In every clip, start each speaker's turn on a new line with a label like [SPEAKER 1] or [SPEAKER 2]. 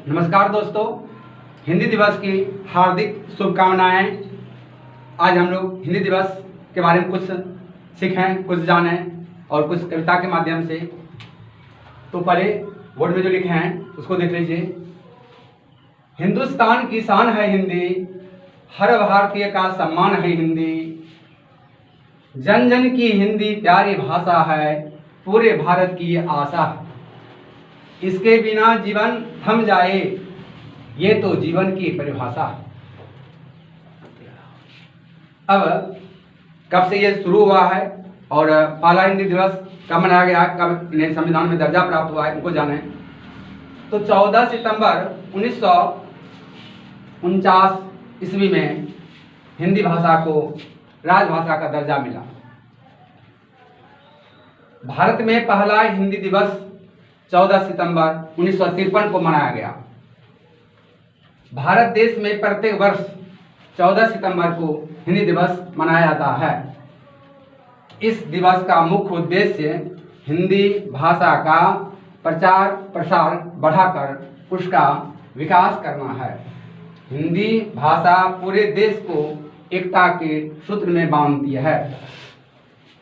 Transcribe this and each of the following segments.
[SPEAKER 1] नमस्कार दोस्तों, हिंदी दिवस की हार्दिक शुभकामनाएं। आज हम लोग हिंदी दिवस के बारे में कुछ सीखें, कुछ जानें और कुछ कविता के माध्यम से। तो पहले बोर्ड में जो लिखे हैं उसको देख लीजिए। हिंदुस्तान की शान है हिंदी, हर भारतीय का सम्मान है हिंदी। जन जन की हिंदी प्यारी भाषा है, पूरे भारत की ये आशा है। इसके बिना जीवन थम जाए, ये तो जीवन की परिभाषा है। अब कब से ये शुरू हुआ है और पहला हिंदी दिवस कब मनाया गया, कब इन्हें संविधान में दर्जा प्राप्त हुआ है, उनको जाने। तो 14 सितंबर 1949 ईस्वी में हिंदी भाषा को राजभाषा का दर्जा मिला। भारत में पहला हिंदी दिवस 14 सितंबर 1953 को मनाया गया। भारत देश में प्रत्येक वर्ष 14 सितंबर को हिंदी दिवस मनाया जाता है। इस दिवस का मुख्य उद्देश्य हिंदी भाषा का प्रचार प्रसार बढ़ाकर उसका विकास करना है। हिंदी भाषा पूरे देश को एकता के सूत्र में बांधती है।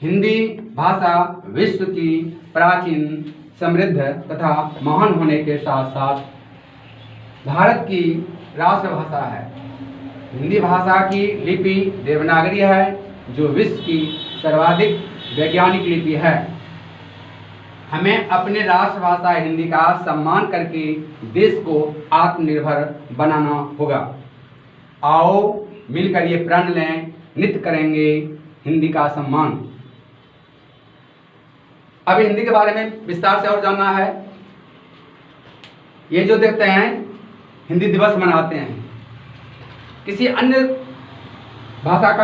[SPEAKER 1] हिंदी भाषा विश्व की प्राचीन, समृद्ध तथा महान होने के साथ साथ भारत की राष्ट्रभाषा है। हिंदी भाषा की लिपि देवनागरी है, जो विश्व की सर्वाधिक वैज्ञानिक लिपि है। हमें अपने राष्ट्रभाषा हिंदी का सम्मान करके देश को आत्मनिर्भर बनाना होगा। आओ मिलकर ये प्रण लें, नित्य करेंगे हिंदी का सम्मान। अब हिंदी के बारे में विस्तार से और जानना है। ये जो देखते हैं हिंदी दिवस मनाते हैं, किसी अन्य भाषा का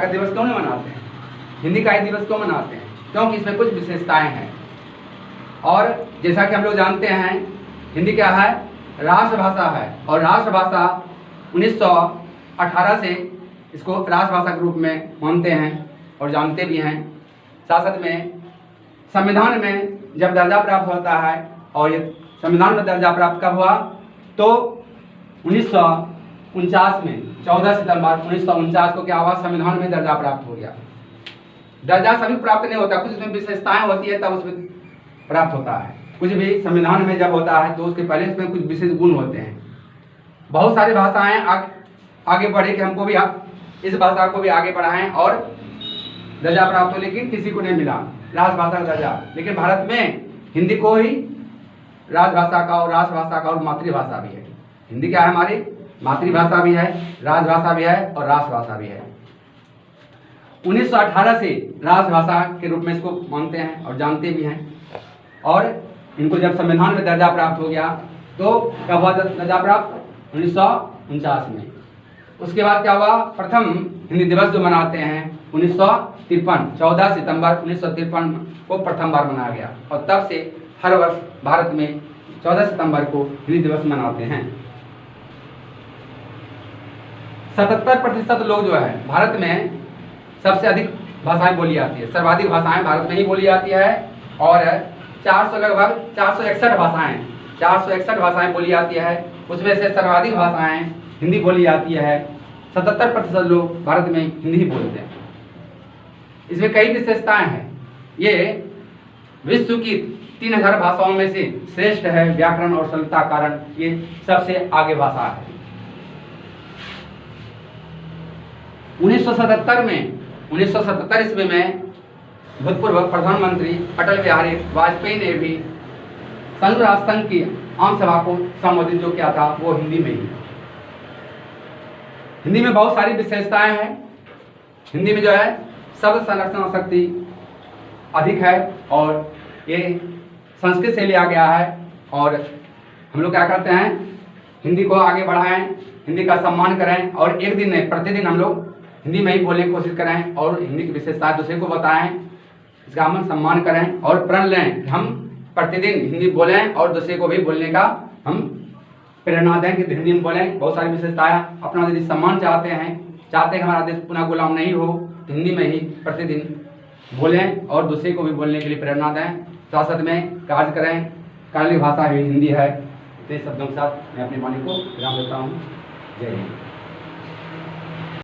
[SPEAKER 1] दिवस क्यों नहीं मनाते हैं? हिंदी का ही दिवस क्यों मनाते हैं? क्योंकि इसमें कुछ विशेषताएं हैं। और जैसा कि हम लोग जानते हैं, हिंदी क्या है? राष्ट्रभाषा है। और राष्ट्रभाषा 1918 से इसको राष्ट्रभाषा के रूप में मानते हैं और जानते भी हैं। साथ में संविधान में जब दर्जा प्राप्त होता है, और ये संविधान में दर्जा प्राप्त कब हुआ? तो 1949 में 14 सितंबर 1949 को क्या हुआ? संविधान में दर्जा प्राप्त हो गया। दर्जा सभी प्राप्त नहीं होता, कुछ इसमें विशेषताएं होती है तब उसमें प्राप्त होता है। कुछ भी संविधान में जब होता है तो उसके पहले इसमें कुछ विशेष गुण होते हैं। बहुत सारी भाषाएं आगे बढ़े कि हमको भी इस भाषा को भी आगे बढ़ाएं और दर्जा प्राप्त हो, लेकिन किसी को नहीं मिला राजभाषा का दर्जा। लेकिन भारत में हिंदी को ही राजभाषा का और राष्ट्रभाषा का और मातृभाषा भी है। हिंदी क्या है? हमारी मातृभाषा भी है, राजभाषा भी है और राष्ट्रभाषा भी है। 1918 से राजभाषा के रूप में इसको मानते हैं और जानते भी हैं। और इनको जब संविधान में दर्जा प्राप्त हो गया तो कब हुआ दर्जा प्राप्त? 1949 में। उसके बाद क्या हुआ? प्रथम हिंदी दिवस जो मनाते हैं 1953, 14 सितंबर 1953 को प्रथम बार मनाया गया। और तब से हर वर्ष भारत में 14 सितंबर को हिंदी दिवस मनाते हैं। 77% लोग जो है भारत में सबसे अधिक भाषाएं बोली जाती है, सर्वाधिक भाषाएं भारत में ही बोली जाती है। और 461 भाषाएं बोली जाती है। उसमें से सर्वाधिक भाषाएं हिंदी बोली जाती है। 77% लोग भारत में हिंदी ही बोलते हैं। इसमें कई विशेषताएं हैं। ये विश्व की 3000 भाषाओं में से श्रेष्ठ है। व्याकरण और सरलता कारण ये सबसे आगे भाषा है। 1977 ईस्वी में भूतपूर्व प्रधानमंत्री अटल बिहारी वाजपेयी ने भी संयुक्त राष्ट्र संघ की आम सभा को संबोधित जो किया था वो हिंदी में ही। हिंदी में बहुत सारी विशेषताएं हैं। हिंदी में जो है शब्द संरक्षण शक्ति अधिक है और ये संस्कृत से लिया गया है। और हम लोग क्या करते हैं? हिंदी को आगे बढ़ाएं, हिंदी का सम्मान करें और एक दिन नहीं प्रतिदिन हम लोग हिंदी में ही बोलने की कोशिश करें और हिंदी की विशेषता दूसरे को बताएं। इसका हम सम्मान करें और प्रण लें कि हम प्रतिदिन हिंदी बोलें और दूसरे को भी बोलने का हम प्रेरणा दें कि हिंदी में बोलें। बहुत सारी विशेषताएं। अपना यदि सम्मान चाहते हैं कि हमारा देश पुनः गुलाम नहीं हो, तो हिंदी में ही प्रतिदिन बोलें और दूसरे को भी बोलने के लिए प्रेरणा दें। साथ में कार्य करें। कार्य भाषा भी हिंदी है। इतने शब्दों के साथ मैं अपनी वाणी को विराम देता हूँ। जय हिंद।